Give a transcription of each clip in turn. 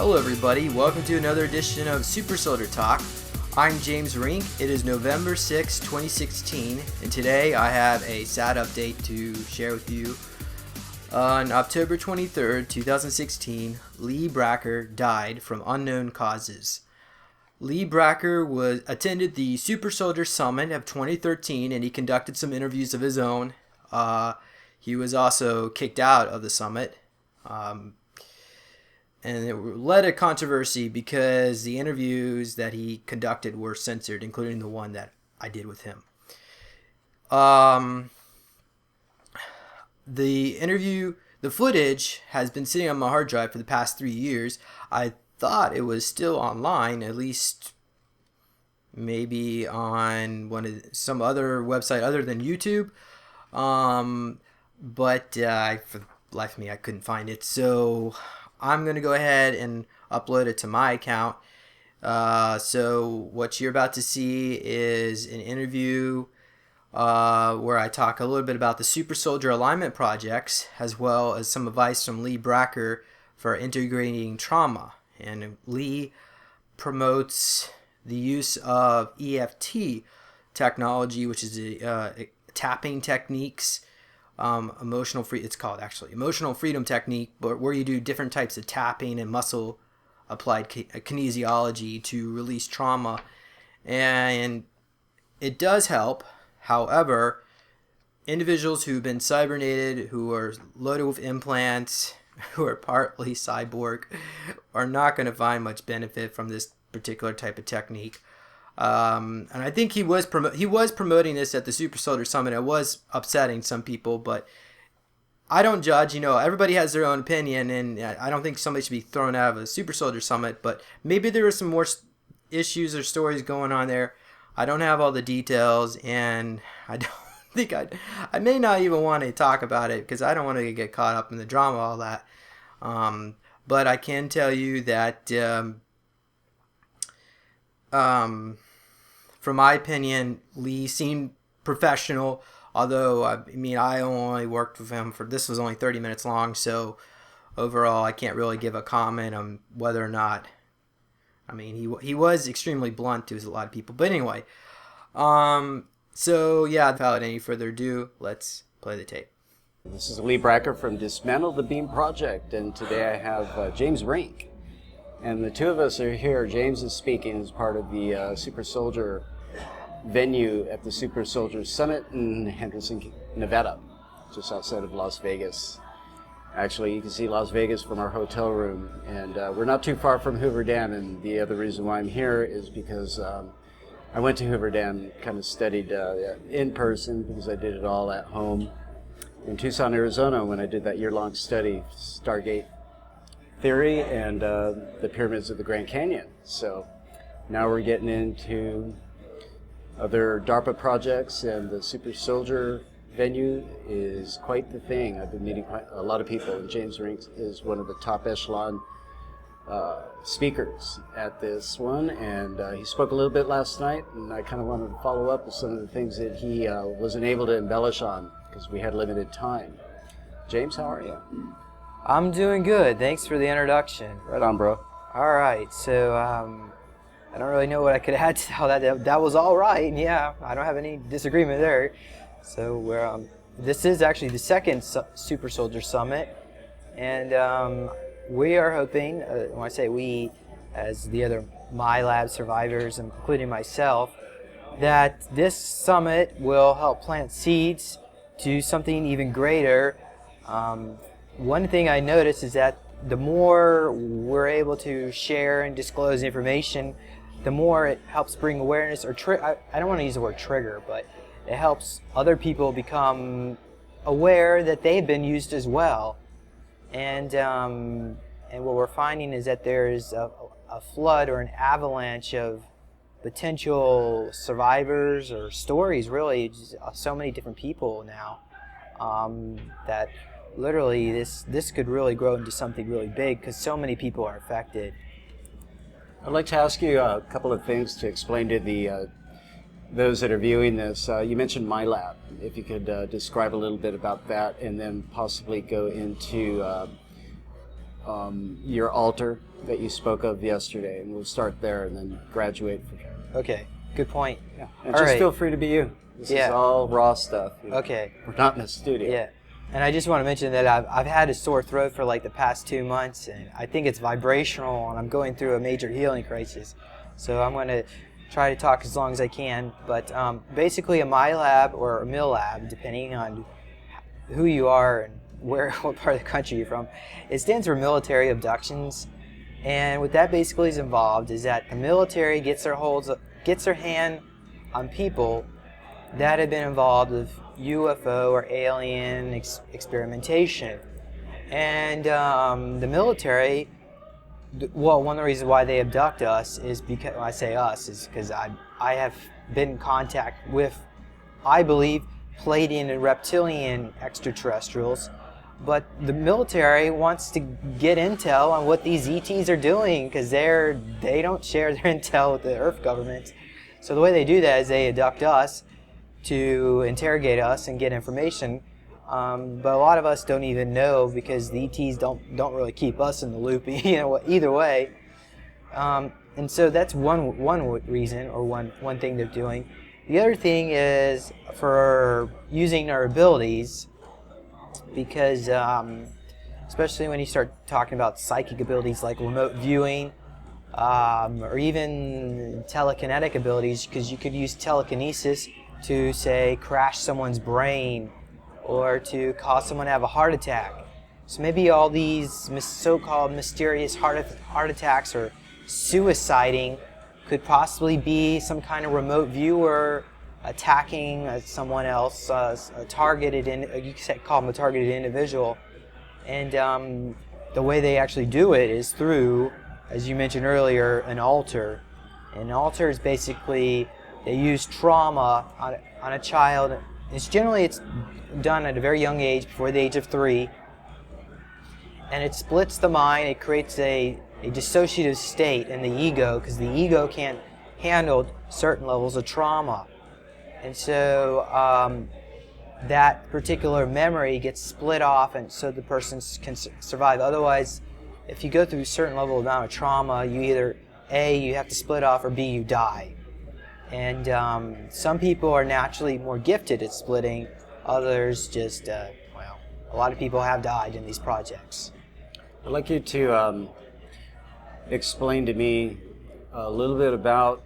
Hello everybody, welcome to another edition of Super Soldier Talk. I'm James Rink. It is November 6, 2016, and today I have a sad update to share with you. On October 23rd, 2016, Lee Bracker died from unknown causes. Lee Bracker attended the Super Soldier Summit of 2013, and he conducted some interviews of his own. He was also kicked out of the summit. And it led to controversy because the interviews that he conducted were censored, including the one that I did with him. The footage has been sitting on my hard drive for the past 3 years. I thought it was still online, at least maybe on some other website other than YouTube. But for the life of me, I couldn't find it. So I'm going to go ahead and upload it to my account. So what you're about to see is an interview where I talk a little bit about the Super Soldier alignment projects, as well as some advice from Lee Bracker for integrating trauma. And Lee promotes the use of EFT technology, which is tapping techniques. It's called actually emotional freedom technique, but where you do different types of tapping and muscle applied kinesiology to release trauma, and it does help. However, individuals who've been cybernated, who are loaded with implants, who are partly cyborg, are not going to find much benefit from this particular type of technique. And I think he was promoting this at the Super Soldier Summit. It was upsetting some people, but I don't judge. Everybody has their own opinion, and I don't think somebody should be thrown out of a Super Soldier Summit. But maybe there are some more issues or stories going on there. I don't have all the details, and I don't think I may not even want to talk about it because I don't want to get caught up in the drama, all that. But I can tell you that from my opinion, Lee seemed professional, although I only worked with him this was only 30 minutes long, so overall I can't really give a comment on whether or not, he was extremely blunt to a lot of people. But anyway, so yeah, without any further ado, let's play the tape. This is Lee Bracker from Dismantle the Beam Project, and today I have James Rink. And the two of us are here. James is speaking as part of the Super Soldier venue at the Super Soldier Summit in Henderson, Nevada, just outside of Las Vegas. Actually, you can see Las Vegas from our hotel room, and we're not too far from Hoover Dam, and the other reason why I'm here is because I went to Hoover Dam, kind of studied in person because I did it all at home in Tucson, Arizona, when I did that year-long study, Stargate Theory and the pyramids of the Grand Canyon. So now we're getting into other DARPA projects, and the Super Soldier venue is quite the thing. I've been meeting quite a lot of people, and James Rink is one of the top echelon speakers at this one, and he spoke a little bit last night, and I kind of wanted to follow up with some of the things that he wasn't able to embellish on because we had limited time. James, how are you? I'm doing good. Thanks for the introduction. Right on, bro. All right. So I don't really know what I could add to all that. That was all right. Yeah, I don't have any disagreement there. So this is actually the second Super Soldier Summit, and we are hoping, when I say we, as the other Milabs survivors, including myself, that this summit will help plant seeds to something even greater. One thing I noticed is that the more we're able to share and disclose information, the more it helps bring awareness, or I don't want to use the word trigger, but it helps other people become aware that they've been used as well. And what we're finding is that there's a flood or an avalanche of potential survivors or stories, really, just so many different people now, that literally this could really grow into something really big because so many people are affected. I'd like to ask you a couple of things to explain to those that are viewing this. You mentioned Milab. If you could describe a little bit about that, and then possibly go into your altar that you spoke of yesterday, and we'll start there and then graduate. Okay, good point. Yeah, and All just right. feel free to be you. This is all raw stuff. Okay. We're not in a studio. Yeah. And I just want to mention that I've had a sore throat for like the past 2 months, and I think it's vibrational, and I'm going through a major healing crisis. So I'm going to try to talk as long as I can. But basically, a Milab or a Milab, depending on who you are and what part of the country you're from, it stands for military abductions. And what that basically is involved is that the military gets their hand on people that have been involved with UFO or alien experimentation. And the military, well, one of the reasons why they abduct us is because, when I say us, is because I have been in contact with, I believe, Pleiadian and reptilian extraterrestrials. But the military wants to get intel on what these ETs are doing, because they don't share their intel with the Earth government. So the way they do that is they abduct us to interrogate us and get information. But a lot of us don't even know, because the ETs don't really keep us in the loop, either way. And so that's one reason, or one thing they're doing. The other thing is for using our abilities, because especially when you start talking about psychic abilities like remote viewing, or even telekinetic abilities, because you could use telekinesis to, say, crash someone's brain or to cause someone to have a heart attack. So maybe all these so-called mysterious heart attacks or suiciding could possibly be some kind of remote viewer attacking someone else, a targeted, you could call them a targeted individual. And the way they actually do it is through, as you mentioned earlier, an altar. An altar is basically, they use trauma on a child. It's done at a very young age, before the age of 3. And it splits the mind. It creates a dissociative state in the ego, because the ego can't handle certain levels of trauma. And so that particular memory gets split off, and so the person can survive. Otherwise, if you go through a certain level amount of trauma, you either A, you have to split off, or B, you die. And some people are naturally more gifted at splitting. Others just, a lot of people have died in these projects. I'd like you to explain to me a little bit about,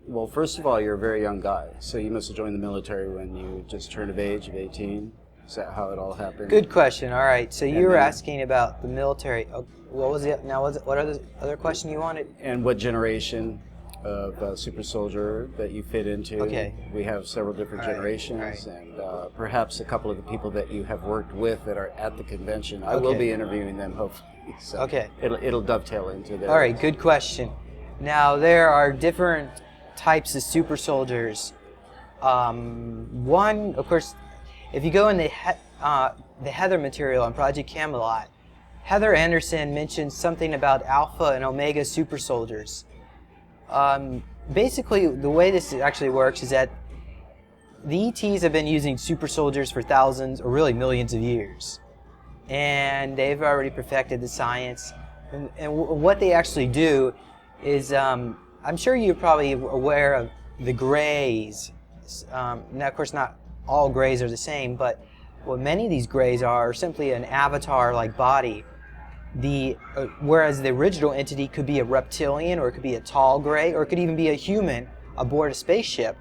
well, first of all, you're a very young guy, so you must have joined the military when you just turned of age of 18. Is that how it all happened? Good question. All right, so you were asking about the military. What was it? Now, what other question you wanted? And what generation of super soldier that you fit into? Okay. We have several different generations, and perhaps a couple of the people that you have worked with that are at the convention. I will be interviewing them, hopefully. So it'll dovetail into that. All right, good question. Now, there are different types of super soldiers. One, of course, if you go in the Heather material on Project Camelot, Heather Anderson mentions something about alpha and omega super soldiers. Basically, the way this actually works is that the ETs have been using super soldiers for thousands, or really millions of years. And they've already perfected the science. And what they actually do is, I'm sure you're probably aware of the grays. Now, of course, not all grays are the same, but what many of these grays are simply an avatar-like body. Whereas the original entity could be a reptilian, or it could be a tall gray, or it could even be a human aboard a spaceship.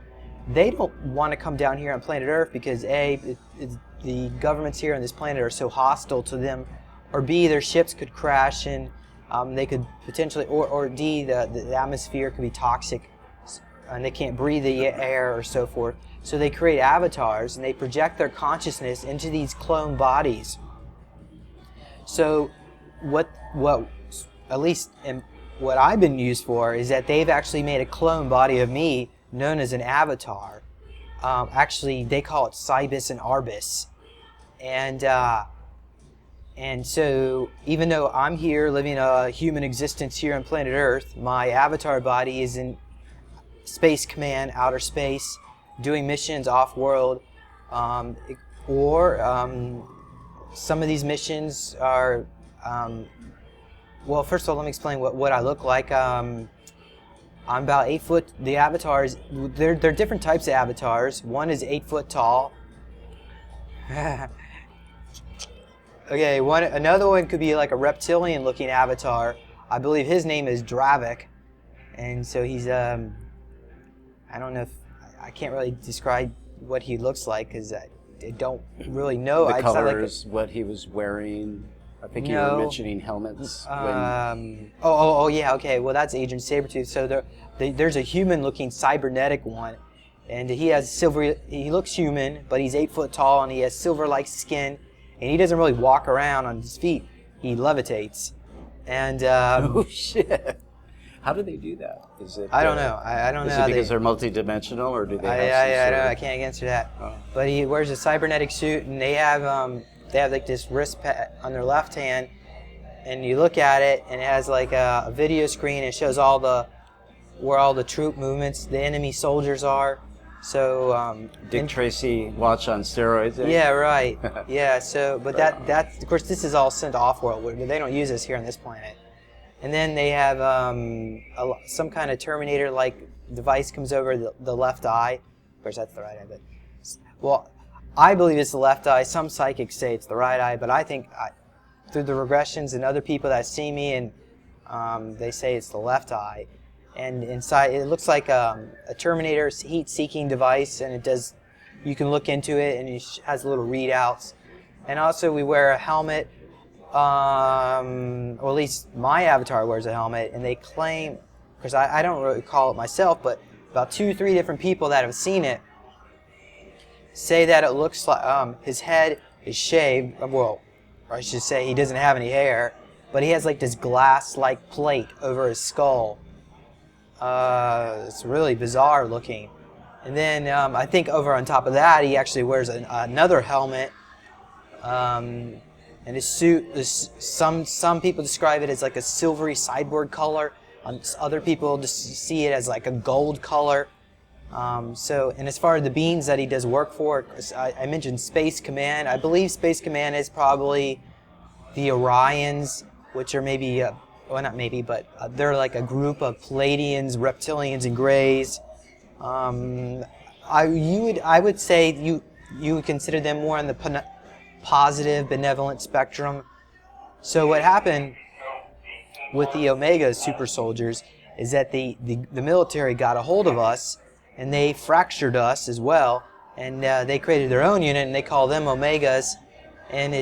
They don't want to come down here on planet Earth because A, the governments here on this planet are so hostile to them, or B, their ships could crash and they could potentially, or D, the atmosphere could be toxic and they can't breathe the air or so forth. So they create avatars and they project their consciousness into these clone bodies. So what at least what I've been used for is that they've actually made a clone body of me known as an avatar. Actually, they call it Cybus and Arbus. And so even though I'm here living a human existence here on planet Earth, my avatar body is in Space Command, outer space, doing missions off-world, or some of these missions are Well, first of all, let me explain what I look like. I'm about 8 foot. The avatars, there are different types of avatars. One is 8 foot tall. Okay, another one could be like a reptilian-looking avatar. I believe his name is Dravik, and so he's I don't know if I can't really describe what he looks like because I don't really know. The colors, what he was wearing. I think you were mentioning helmets. Oh, yeah, okay. Well, that's Agent Sabretooth. So there's a human-looking cybernetic one, and he has silver. He looks human, but he's 8 foot tall, and he has silver-like skin, and he doesn't really walk around on his feet. He levitates, and oh shit! How do they do that? Is it? I don't know. I don't know. Is it because they're multidimensional, or do they have? I don't know. I can't answer that. Oh. But he wears a cybernetic suit, and they have like this wrist pad on their left hand, and you look at it, and it has like a video screen. It shows where all the troop movements, the enemy soldiers are. So Dick Tracy watch on steroids. Eh? Yeah, right. Yeah. So, but that of course this is all sent off-world. They don't use this here on this planet. And then they have some kind of Terminator-like device comes over the left eye. Of course, that's the right eye, but well. I believe it's the left eye. Some psychics say it's the right eye, but I think through the regressions and other people that see me, and they say it's the left eye. And inside, it looks like a Terminator heat-seeking device, and you can look into it, and it has little readouts. And also, we wear a helmet, or at least my avatar wears a helmet, and they claim, because I don't really call it myself, but about 2-3 different people that have seen it say that it looks like his head is shaved. Well, or I should say he doesn't have any hair, but he has like this glass-like plate over his skull. It's really bizarre looking. And then I think over on top of that, he actually wears another helmet. And his suit is some people describe it as like a silvery sideboard color. Other people just see it as like a gold color. And as far as the beings that he does work for, I mentioned Space Command. I believe Space Command is probably the Orions, which are maybe, well not maybe, but they're like a group of Pleiadians, Reptilians, and Greys. I would say you would consider them more on the positive, benevolent spectrum. So what happened with the Omega super soldiers is that the military got a hold of us, and they fractured us as well, and they created their own unit, and they call them Omegas, and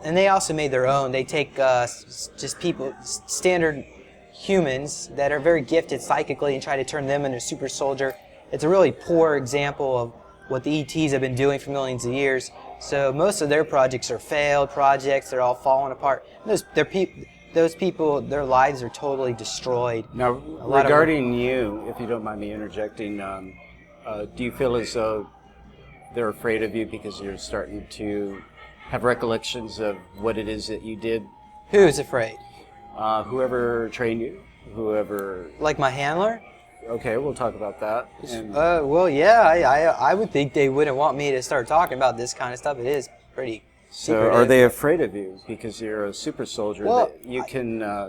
and they also made their own. They take just people, standard humans that are very gifted psychically, and try to turn them into a super soldier. It's a really poor example of what the ETs have been doing for millions of years. So most of their projects are failed projects. They're all falling apart. Those people, their lives are totally destroyed. Now, regarding you, if you don't mind me interjecting, do you feel as though they're afraid of you because you're starting to have recollections of what it is that you did? Who is afraid? Whoever trained you, whoever... Like my handler? Okay, we'll talk about that. Well, yeah, I would think they wouldn't want me to start talking about this kind of stuff. It is pretty... So are they afraid of you because you're a super soldier that you can, I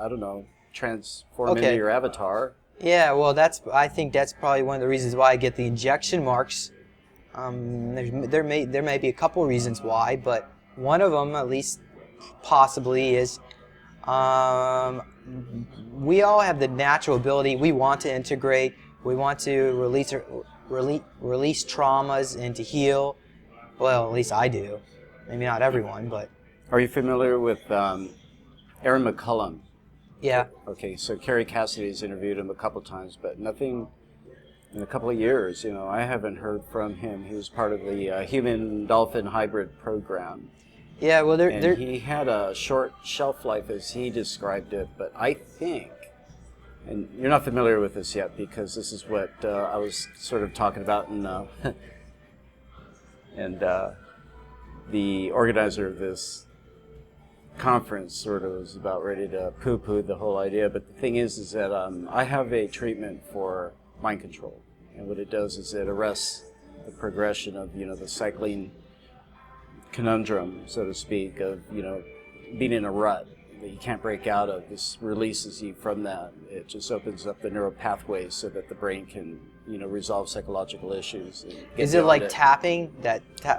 don't know, transform into your avatar? Yeah, well, I think that's probably one of the reasons why I get the injection marks. There may be a couple reasons why, but one of them, at least possibly, is we all have the natural ability. We want to integrate. We want to release traumas and to heal. Well, at least I do. Maybe not everyone, but... Are you familiar with Aaron McCullum? Yeah. Okay, so Kerry Cassidy's interviewed him a couple times, but nothing in a couple of years. You know, I haven't heard from him. He was part of the human-dolphin hybrid program. Yeah, well, he had a short shelf life, as he described it, but I think, and you're not familiar with this yet, because this is what I was sort of talking about, and the organizer of this conference sort of was about ready to poo-poo the whole idea. But the thing is that I have a treatment for mind control, and what it does is it arrests the progression of the cycling conundrum, so to speak, of, being in a rut that you can't break out of. This releases you from that. It just opens up the neural pathways so that the brain can, resolve psychological issues. Is it like tapping?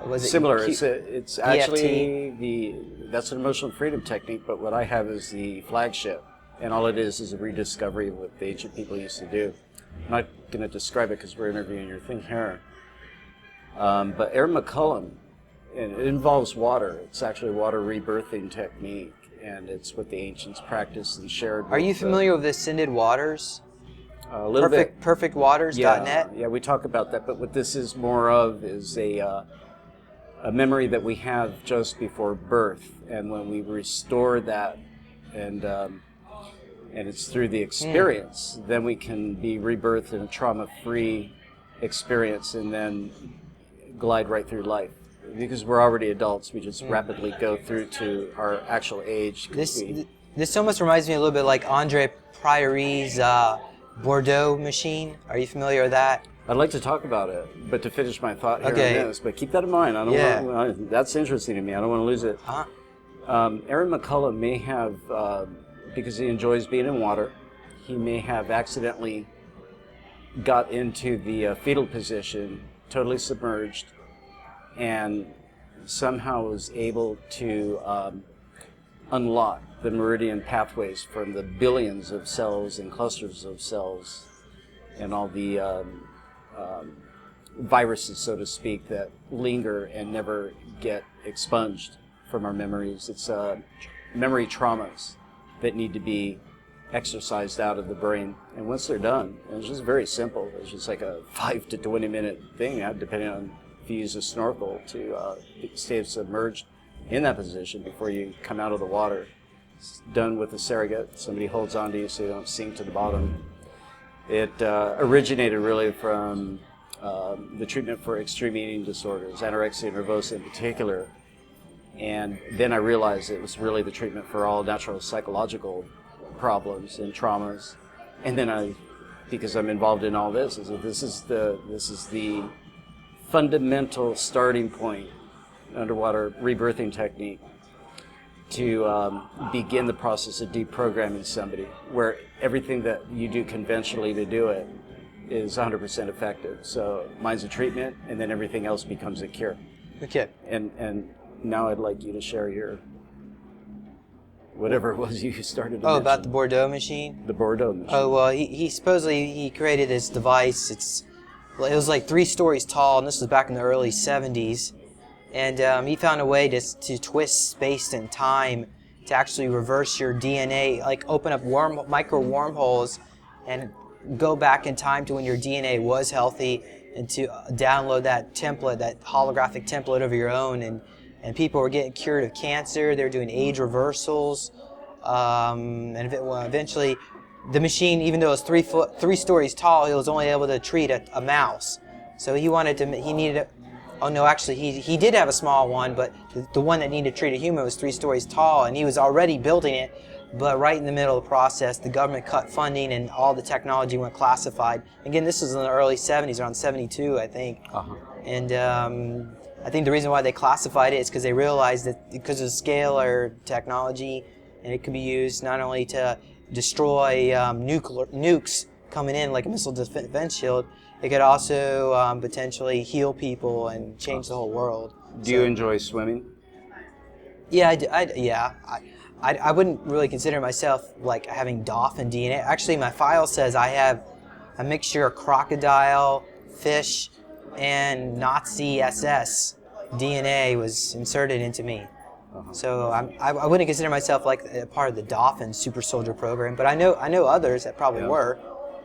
Was it similar? It's actually that's an emotional freedom technique, but what I have is the flagship, and all it is a rediscovery of what the ancient people used to do. I'm not going to describe it because we're interviewing your thing here. But Aaron McCullum, and it involves water. It's actually a water rebirthing technique, and it's what the ancients practiced and shared. Are you familiar with Ascended Waters? A little bit. Perfectwaters.net? Yeah, we talk about that, but what this is more of is a memory that we have just before birth, and when we restore that, and it's through the experience, then we can be rebirthed in a trauma-free experience and then glide right through life. Because we're already adults, we just rapidly go through to our actual age. This almost reminds me a little bit like Andre Priory's Bordeaux machine. Are you familiar with that? I'd like to talk about it, but to finish my thought here on this, but keep that in mind. I don't want, that's interesting to me. I don't want to lose it. Aaron McCullum may have, because he enjoys being in water, he may have accidentally got into the fetal position, totally submerged, and somehow was able to unlock the meridian pathways from the billions of cells and clusters of cells and all the viruses, so to speak, that linger and never get expunged from our memories. It's memory traumas that need to be exercised out of the brain. And once they're done, and it's just very simple. It's just like a 5 to 20 minute thing, depending on if you use a snorkel to stay submerged in that position before you come out of the water. It's done with a surrogate. Somebody holds onto you so you don't sink to the bottom. It originated really from the treatment for extreme eating disorders, anorexia nervosa in particular. And then I realized it was really the treatment for all natural psychological problems and traumas. And then because I'm involved in all this, this is the fundamental starting point, underwater rebirthing technique, to begin the process of deprogramming somebody, where everything that you do conventionally to do it is 100% effective. So mine's a treatment, and then everything else becomes a cure. Okay. And now I'd like you to share your whatever it was you started to mention. About the Bordeaux machine? The Bordeaux machine. Oh, well, he supposedly created this device. It was like 3 stories tall, and this was back in the early 70s. And he found a way to twist space and time to actually reverse your DNA, like open up micro wormholes and go back in time to when your DNA was healthy, and to download that template, that holographic template of your own. And people were getting cured of cancer. They were doing age reversals. And eventually, the machine, even though it was 3 stories tall, he was only able to treat a mouse. So he needed he did have a small one, but the one that needed to treat a human was 3 stories tall, and he was already building it. But right in the middle of the process, the government cut funding and all the technology went classified. Again, this was in the early 70s, around 72, I think. Uh-huh. And I think the reason why they classified it is because they realized that because of the scale or technology, and it could be used not only to destroy nukes coming in, like a missile defense shield, it could also potentially heal people and change the whole world. Do you enjoy swimming? Yeah, I wouldn't really consider myself like having dolphin DNA. Actually, my file says I have a mixture of crocodile, fish, and Nazi SS DNA was inserted into me. Uh-huh. So I wouldn't consider myself like a part of the dolphin super soldier program, but I know others that probably were.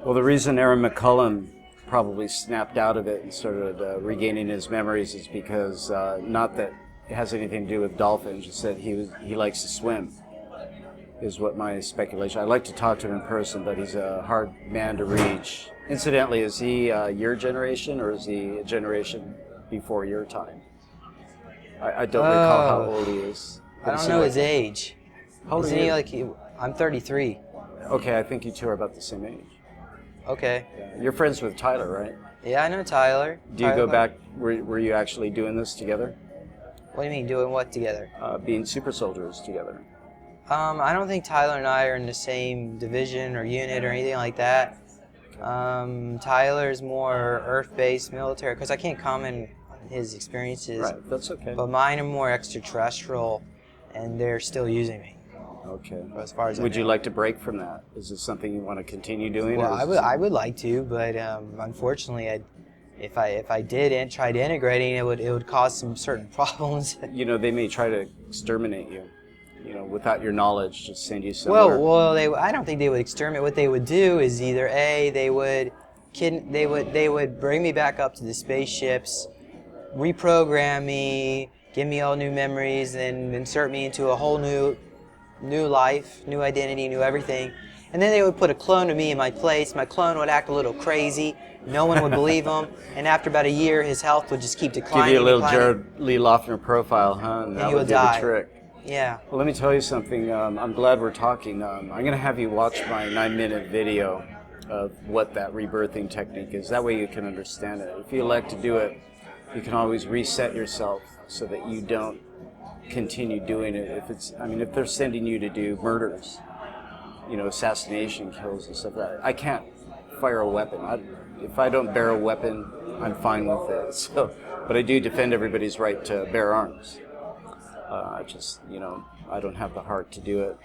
Well, the reason Aaron McCullum probably snapped out of it and started regaining his memories is because not that it has anything to do with dolphins, just that he likes to swim, is what my speculation. I'd like to talk to him in person, but he's a hard man to reach. Incidentally, is he your generation, or is he a generation before your time? I don't recall how old he is. I don't know his age. How old is he? I'm 33. Okay, I think you two are about the same age. Okay. Yeah. You're friends with Tyler, right? Yeah, I know Tyler. Do you go back, were you actually doing this together? What do you mean, doing what together? Being super soldiers together. I don't think Tyler and I are in the same division or unit or anything like that. Tyler's more Earth-based military, because I can't comment on his experiences. Right, that's okay. But mine are more extraterrestrial, and they're still using me. Okay. As far as would you like to break from that? Is this something you want to continue doing? Well, I would like to, but unfortunately, if I did and tried integrating, it would cause some certain problems. You know, they may try to exterminate you. You know, without your knowledge, just send you somewhere. Well, I don't think they would exterminate. What they would do is either they would bring me back up to the spaceships, reprogram me, give me all new memories, and insert me into a whole new life, new identity, new everything. And then they would put a clone of me in my place. My clone would act a little crazy. No one would believe him. And after about a year, his health would just keep declining. Give you a little Jared Lee Loughner profile, huh? And that he would would do die. The trick. Yeah. Well, let me tell you something. I'm glad we're talking. I'm going to have you watch my 9-minute video of what that rebirthing technique is. That way you can understand it. If you elect to do it, you can always reset yourself so that you don't continue doing it. If they're sending you to do murders, you know, assassination kills and stuff like that, I can't fire a weapon. If I don't bear a weapon, I'm fine with it. So, but I do defend everybody's right to bear arms. I don't have the heart to do it.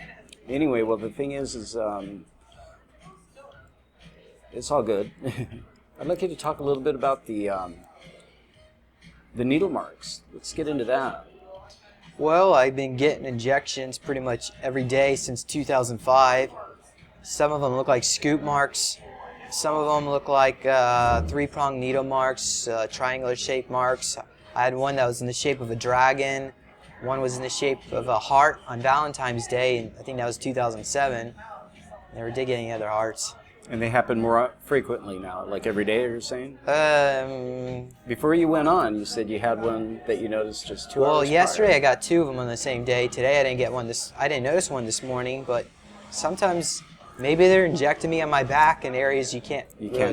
Anyway, well, the thing is it's all good. I'd like you to talk a little bit about the needle marks. Let's get into that. Well, I've been getting injections pretty much every day since 2005. Some of them look like scoop marks. Some of them look like three-pronged needle marks, triangular-shaped marks. I had one that was in the shape of a dragon. One was in the shape of a heart on Valentine's Day, and I think that was 2007. Never did get any other hearts. And they happen more frequently now, like every day, you're saying? Before you went on, you said you had one that you noticed just 2 hours Well, yesterday prior. I got 2 of them on the same day. Today I didn't get one. I didn't notice one this morning, but sometimes maybe they're injecting me on my back in areas you can't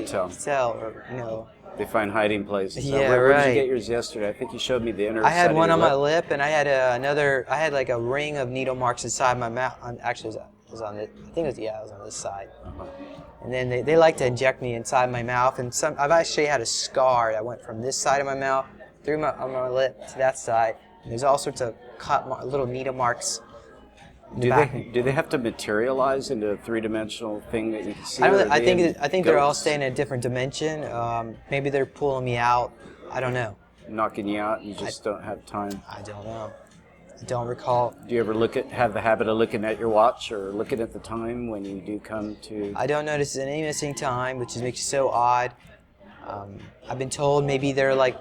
tell, or, you know. They find hiding places. Yeah, where right. did you get yours yesterday? I think you showed me the inner I had side one of on your my lip. lip, and I had I had like a ring of needle marks inside my mouth. Actually, it was on it. I think it was on this side. Uh-huh. And then they like to inject me inside my mouth, and I've actually had a scar that went from this side of my mouth through on my lip to that side. And there's all sorts of little needle marks. Do they have to materialize into a 3-dimensional thing that you can see? I think they're all staying in a different dimension. Maybe they're pulling me out. I don't know. Knocking you out, and you just don't have time. I don't know. I don't recall. Do you ever have the habit of looking at your watch or looking at the time when you do come to? I don't notice any missing time, which makes it so odd. I've been told maybe they're like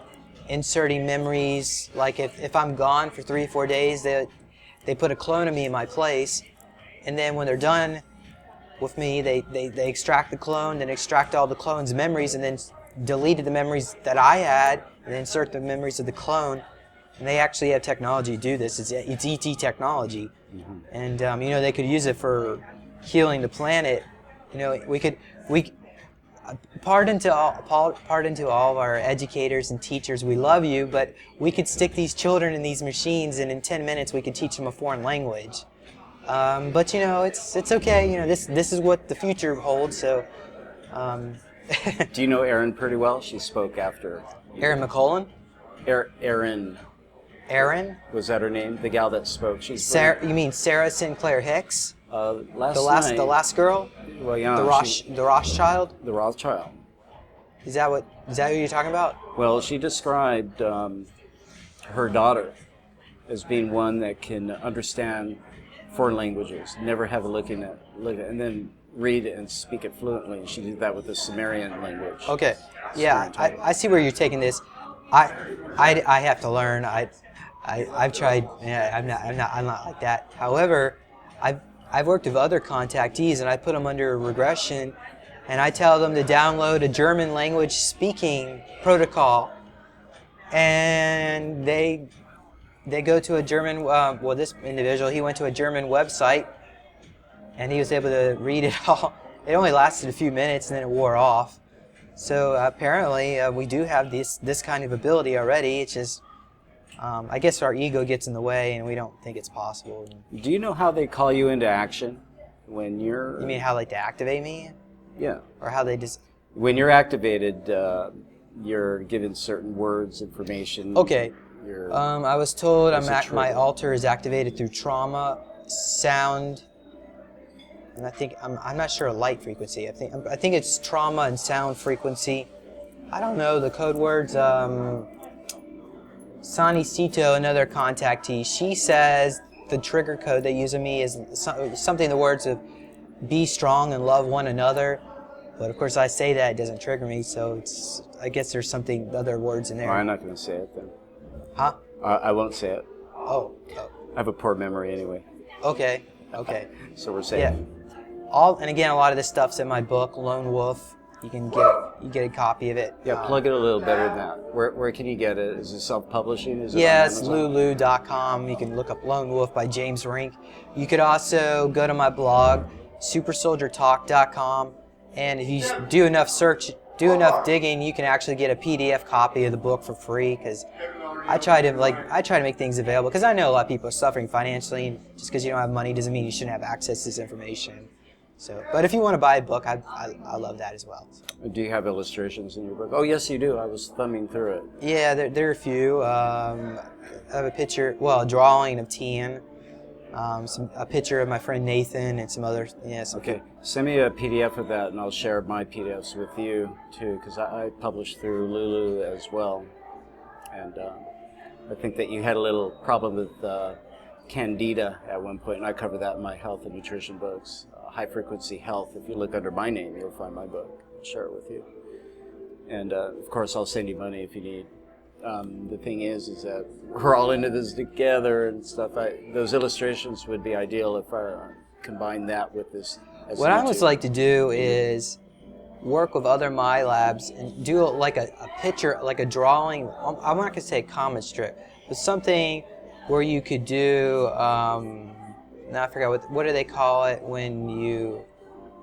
inserting memories. Like if I'm gone for 3 or 4 days, they put a clone of me in my place, and then when they're done with me, they extract the clone, then extract all the clone's memories, and then deleted the memories that I had, and then insert the memories of the clone. And they actually have technology to do this. It's ET technology, and they could use it for healing the planet. You know, pardon to all of our educators and teachers, we love you, but we could stick these children in these machines, and in 10 minutes we could teach them a foreign language. But you know, it's okay. You know, this is what the future holds. So. Do you know Erin pretty well? She spoke after. Erin McCollum? Erin. Erin? Was that her name? The gal that spoke. Sarah, you mean Sarah Sinclair Hicks? The last girl? Well, yeah. The Rothschild? The Rothschild. Is that who you're talking about? Well, she described her daughter as being one that can understand foreign languages, never have a look at, and then read it and speak it fluently. She did that with the Sumerian language. Okay, yeah, I see where you're taking this. I have to learn. I've tried. Yeah, I'm not like that. However, I've worked with other contactees, and I put them under regression, and I tell them to download a German language speaking protocol, and they go to a German. This individual, he went to a German website, and he was able to read it all. It only lasted a few minutes, and then it wore off. So apparently, we do have this kind of ability already. It's just I guess our ego gets in the way and we don't think it's possible. Do you know how they call you into action when you're... You mean how like to activate me? Yeah. Or how they just... When you're activated, you're given certain words, information. Okay. I was told my altar is activated through trauma, sound, and I think I'm not sure light frequency. I think it's trauma and sound frequency. I don't know the code words. Sani Sito, another contactee, she says the trigger code they use on me is something in the words of "be strong and love one another." But of course, I say that it doesn't trigger me, so I guess there's other words in there. Well, I'm not going to say it then. Huh? I won't say it. Oh. I have a poor memory anyway. Okay. So we're saying. Yeah. And again, a lot of this stuff's in my book, Lone Wolf. You can get a copy of it. Yeah, plug it a little better than that. Where can you get it? Is it self-publishing? It's lulu.com. You can look up Lone Wolf by James Rink. You could also go to my blog, supersoldiertalk.com, and if you do enough digging, you can actually get a PDF copy of the book for free, because I try to make things available, because I know a lot of people are suffering financially, and just because you don't have money doesn't mean you shouldn't have access to this information. So, but if you want to buy a book, I love that as well. So. Do you have illustrations in your book? Oh, yes, you do. I was thumbing through it. Yeah, there are a few. I have a drawing of Tian, a picture of my friend Nathan, and some other. Okay, send me a PDF of that, and I'll share my PDFs with you too, because I publish through Lulu as well, and I think that you had a little problem with Candida at one point, and I cover that in my health and nutrition books. High Frequency Health. If you look under my name, you'll find my book. I'll share it with you. And of course, I'll send you money if you need. The thing is that we're all into this together and stuff. Those illustrations would be ideal if I combine that with this. What I always like to do is work with other Milabs and do like a picture, like a drawing. I'm not going to say a comic strip, but something where you could do. Now I forgot what do they call it when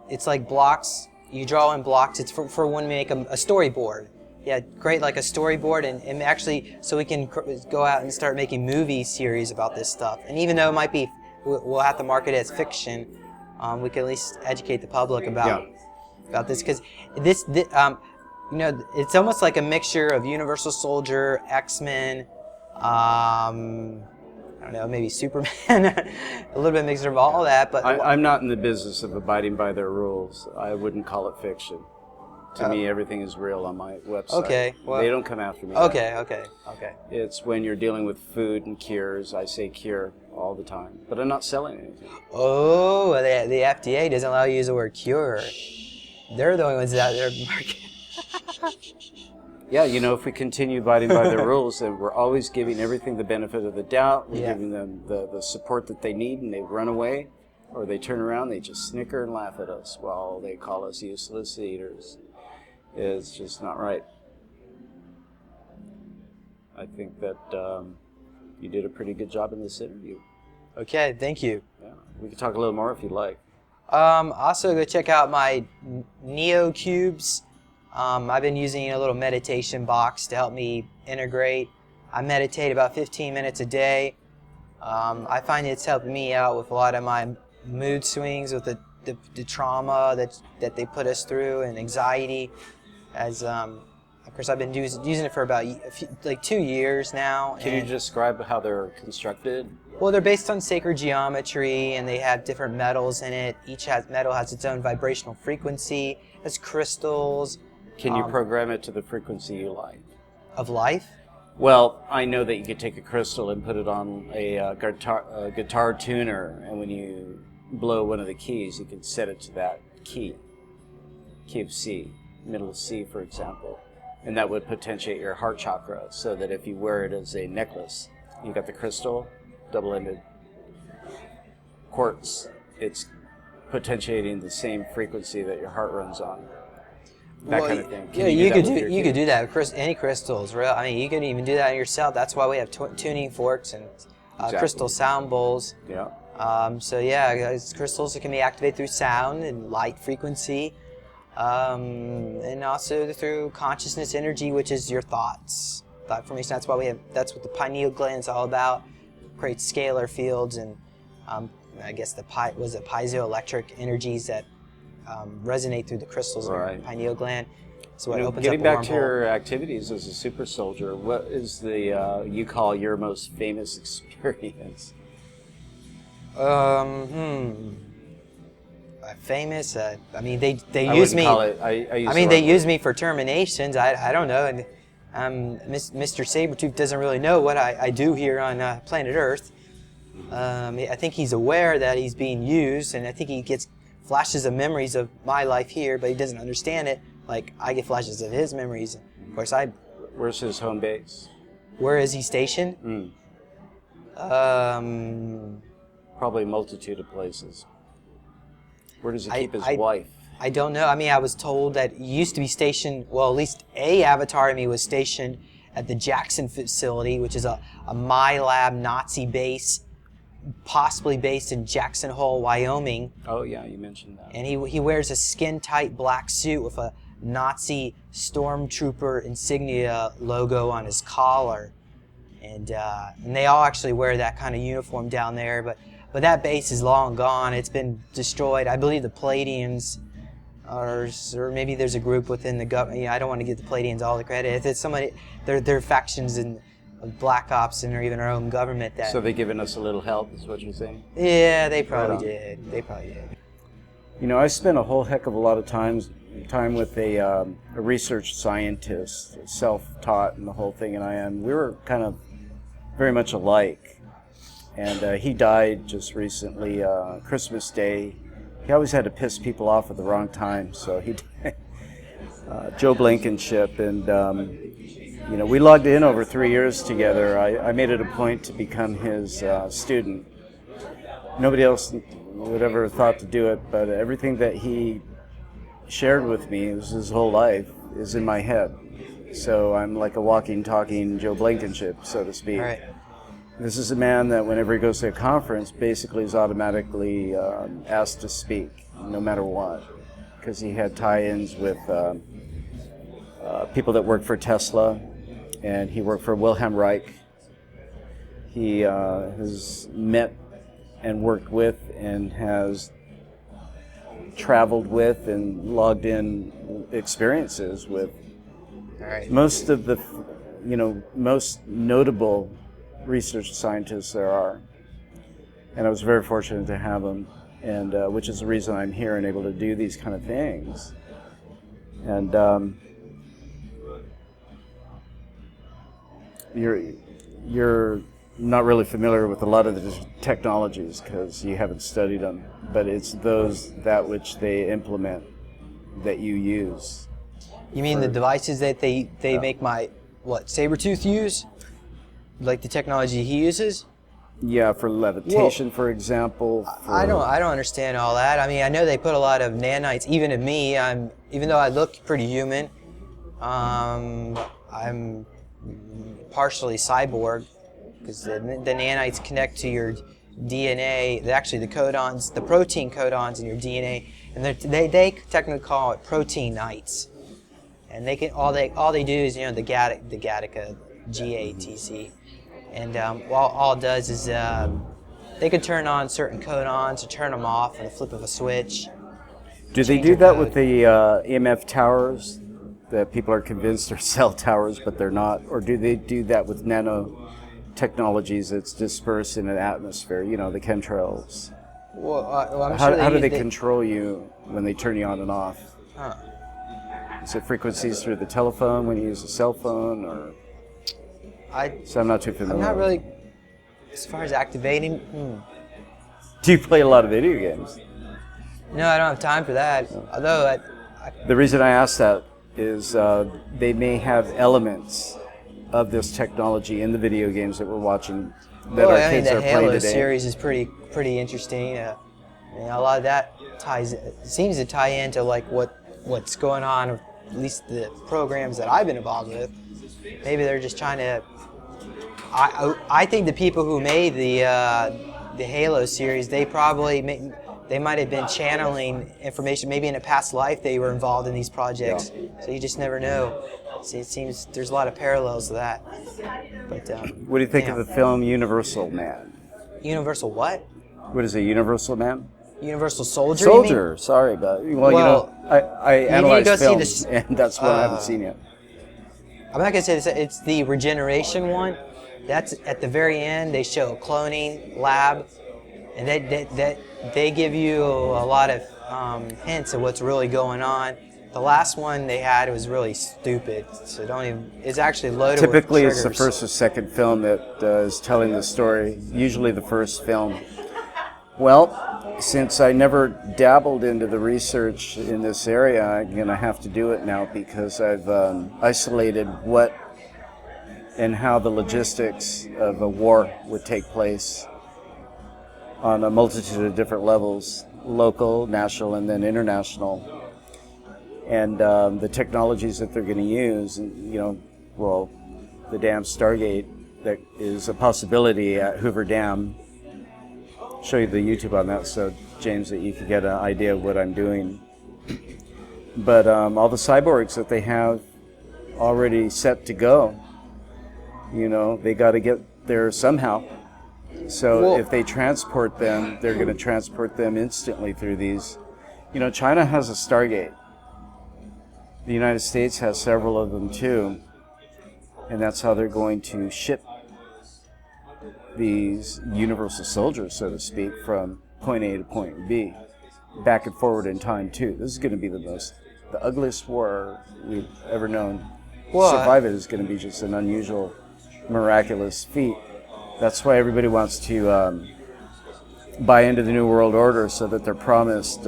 it's like blocks, you draw in blocks. It's for when we make a storyboard. Yeah, great, like a storyboard, and actually so we can go out and start making movie series about this stuff. And even though it might be, we'll have to market it as fiction, we can at least educate the public about this, because it's almost like a mixture of Universal Soldier, X-Men, I don't know, maybe Superman, a little bit mixture of all that. But I'm not in the business of abiding by their rules. I wouldn't call it fiction. To me, everything is real on my website. Okay, well, they don't come after me. Okay. It's when you're dealing with food and cures. I say cure all the time, but I'm not selling anything. Oh, the FDA doesn't allow you to use the word cure. They're the only ones out there marketing. Yeah, if we continue abiding by the rules, then we're always giving everything the benefit of the doubt. We're giving them the support that they need, and they run away, or they turn around, they just snicker and laugh at us while they call us useless eaters. It's just not right. I think that you did a pretty good job in this interview. Okay, thank you. Yeah, we can talk a little more if you'd like. Also, go check out my Neo Cubes. I've been using a little meditation box to help me integrate. I meditate about 15 minutes a day. I find it's helped me out with a lot of my mood swings, with the trauma that they put us through, and anxiety. Of course, I've been using it for about 2 years now. Can you describe how they're constructed? Well, they're based on sacred geometry, and they have different metals in it. Each metal has its own vibrational frequency. Has crystals. Can you program it to the frequency you like? Of life? Well, I know that you could take a crystal and put it on a guitar tuner, and when you blow one of the keys, you can set it to that key of C, middle of C, for example. And that would potentiate your heart chakra, so that if you wear it as a necklace, you got the crystal, double-ended quartz, it's potentiating the same frequency that your heart runs on. That kind of thing. You could do that with any crystals. You can even do that on yourself. That's why we have tuning forks and crystal sound bowls. Yeah. Crystals that can be activated through sound and light frequency, and also through consciousness energy, which is your thoughts. thought formation. That's why that's what the pineal gland is all about. Creates scalar fields and I guess piezoelectric energies that resonate through the crystals of the pineal gland. So it opens getting up a back to your activities as a super soldier, what is the you call your most famous experience? Famous. I mean, they I use me. Call it, I mean, they use me for terminations. I don't know. And Mr. Sabretooth doesn't really know what I do here on planet Earth. I think he's aware that he's being used, and I think he gets flashes of memories of my life here, but he doesn't understand it. Like I get flashes of his memories. Of course, Where's his home base? Where is he stationed? Probably a multitude of places. Where does he keep his wife? I don't know. I mean, I was told that he used to be stationed, well, at least a avatar of me was stationed at the Jackson facility, which is a Milab Nazi base, possibly based in Jackson Hole, Wyoming. Oh, yeah, you mentioned that. And he wears a skin-tight black suit with a Nazi stormtrooper insignia logo on his collar. And they all actually wear that kind of uniform down there, but that base is long gone. It's been destroyed. I believe the Palladians or maybe there's a group within the government. I don't want to give the Palladians all the credit. If it's somebody, they're factions in Black Ops and or even our own government. So they've given us a little help, is what you're saying? Yeah, they probably did. They probably did. You know, I spent a whole heck of a lot of time with a research scientist, self-taught and the whole thing, and we were kind of very much alike. And he died just recently, Christmas Day. He always had to piss people off at the wrong time, so he Joe Blankenship, and you know, we logged in over 3 years together. I made it a point to become his student. Nobody else would ever thought to do it, but everything that he shared with me, it was his whole life, is in my head. So I'm like a walking, talking Joe Blankenship, so to speak. Right. This is a man that whenever he goes to a conference, basically is automatically asked to speak, no matter what, because he had tie-ins with people that worked for Tesla, and he worked for Wilhelm Reich. He has met and worked with and has traveled with and logged in experiences with most of the, most notable research scientists there are. And I was very fortunate to have him, and which is the reason I'm here and able to do these kind of things. And you're not really familiar with a lot of the technologies because you haven't studied them, but it's that which they implement that you use. You mean the devices that they make Sabretooth use? Like the technology he uses? Yeah, for levitation, for example. I don't understand all that. I mean, I know they put a lot of nanites, even in me. Even though I look pretty human, I'm partially cyborg because the nanites connect to your DNA. Actually, the codons, the protein codons in your DNA, and they technically call it proteinites. And they can all they do is the Gattaca, GATC. And all it does is they can turn on certain codons or turn them off with a flip of a switch. Do they do that with the EMF towers that people are convinced are cell towers, but they're not? Or do they do that with nanotechnologies that's dispersed in an atmosphere, the chemtrails? Well, I'm sure how do they control you when they turn you on and off? Huh. Is it frequencies through the telephone when you use a cell phone, or? So I'm not too familiar. I'm not really, as far as activating. Do you play a lot of video games? No, I don't have time for that. No. Although the reason I ask that is they may have elements of this technology in the video games that we're watching that our kids are playing today. The Halo series is pretty interesting. A lot of that seems to tie into like what's going on, at least the programs that I've been involved with. Maybe they're just trying to. I think the people who made the Halo series, they probably they might have been channeling information. Maybe in a past life they were involved in these projects. Yeah. So you just never know. See, it seems there's a lot of parallels to that. But what do you think of the film Universal Man? Universal what? What is it, Universal Man? Universal Soldier? Soldier, sorry, but well, I analyze films, and that's one I haven't seen yet. I'm not gonna say this. It's the regeneration one. That's at the very end. They show a cloning lab, and they give you a lot of hints of what's really going on. The last one they had was really stupid, so don't even. It's actually loaded with Typically, triggers. it's the first or second film that is telling the story. Usually, the first film. Well, since I never dabbled into the research in this area, I'm going to have to do it now because I've isolated what and how the logistics of a war would take place on a multitude of different levels, local, national, and then international. And the technologies that they're going to use, and, the dam Stargate, that is a possibility at Hoover Dam. Show you the YouTube on that, so James, that you could get an idea of what I'm doing. But all the cyborgs that they have already set to go, they got to get there somehow. So if they transport them, they're going to transport them instantly through these. China has a Stargate. The United States has several of them too, and that's how they're going to ship these universal soldiers, so to speak, from point A to point B, back and forward in time too. This is going to be the ugliest war we've ever known. Survive it is going to be just an unusual, miraculous feat. That's why everybody wants to buy into the New World Order, so that they're promised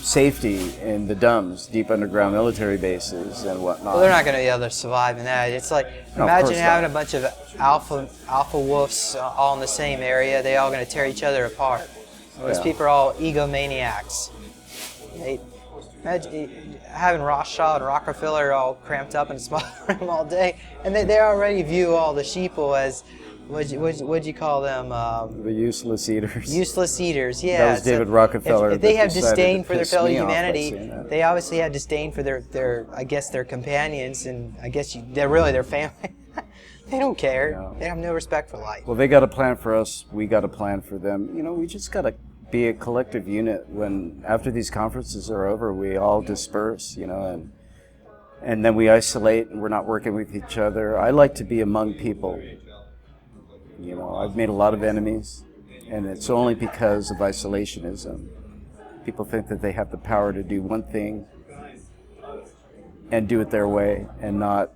safety in the DUMBs, deep underground military bases and whatnot. Well, they're not going to be able to survive in that. It's like, imagine having a bunch of alpha wolves all in the same area. They're all going to tear each other apart. Those people are all egomaniacs. Imagine having Rothschild and Rockefeller all cramped up in a small room all day, and they already view all the sheeple as, what'd you call them? The useless eaters. Useless eaters, yeah. That was David Rockefeller. If they have disdain for their fellow humanity, they obviously have disdain for their companions, and I guess they're really their family. They don't care. No. They have no respect for life. Well, they got a plan for us. We got a plan for them. We just got to be a collective unit. When after these conferences are over, we all disperse, and then we isolate, and we're not working with each other. I like to be among people. I've made a lot of enemies, and it's only because of isolationism. People think that they have the power to do one thing and do it their way and not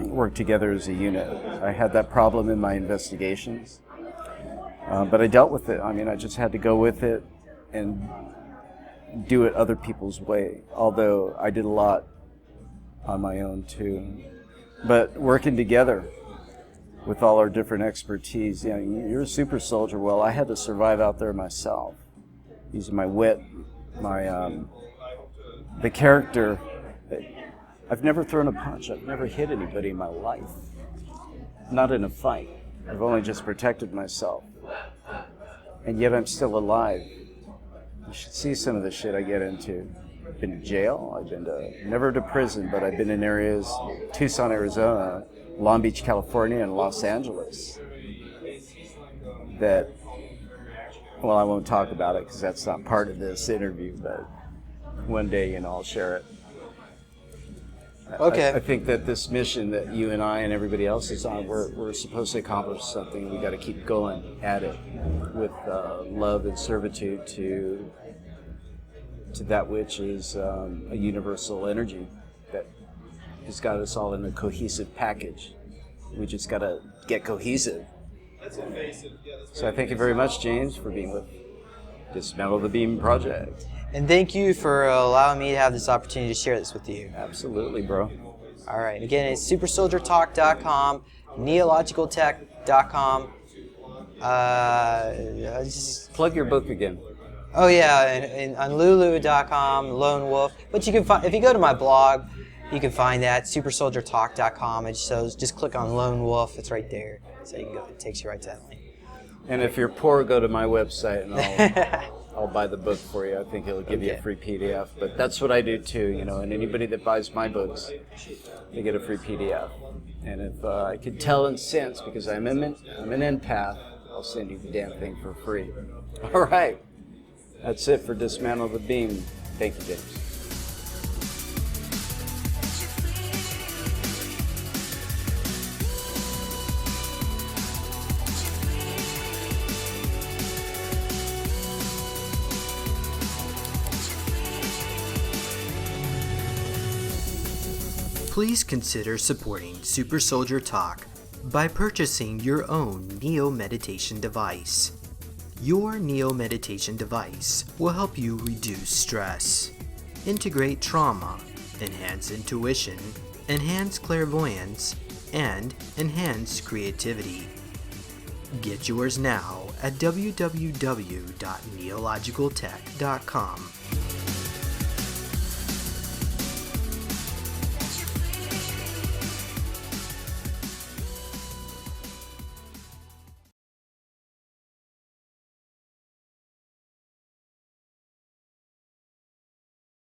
work together as a unit. I had that problem in my investigations, but I dealt with it. I just had to go with it and do it other people's way, although I did a lot on my own too. But working together with all our different expertise. You're a super soldier. Well, I had to survive out there myself, using my wit, the character. I've never thrown a punch. I've never hit anybody in my life. Not in a fight. I've only just protected myself. And yet I'm still alive. You should see some of the shit I get into. I've been to jail. I've been never to prison, but I've been in areas, Tucson, Arizona, Long Beach, California, and Los Angeles, that, well, I won't talk about it because that's not part of this interview, but one day, I'll share it. Okay. I think that this mission that you and I and everybody else is on, we're supposed to accomplish something. We got to keep going at it with love and servitude to that which is a universal energy that has got us all in a cohesive package. We just got to get cohesive. So I thank you very much, James, for being with Dismantle the Beam Project. And thank you for allowing me to have this opportunity to share this with you. Absolutely, bro. All right. Again, it's supersoldiertalk.com, neologicaltech.com. Just plug your book again. Oh, yeah, and on lulu.com, Lone Wolf. But you can find, if you go to my blog, you can find that, supersoldiertalk.com. It shows, just click on Lone Wolf. It's right there. So you can go, it takes you right to that link. And if you're poor, go to my website and I'll buy the book for you. I think it'll give you a free PDF. But that's what I do too, you know. And anybody that buys my books, they get a free PDF. And if I could tell and sense, because I'm an empath, I'll send you the damn thing for free. All right. That's it for Dismantle the Beam. Thank you, James. Please consider supporting Super Soldier Talk by purchasing your own Neo Meditation device. Your Neo Meditation device will help you reduce stress, integrate trauma, enhance intuition, enhance clairvoyance, and enhance creativity. Get yours now at www.neologicaltech.com.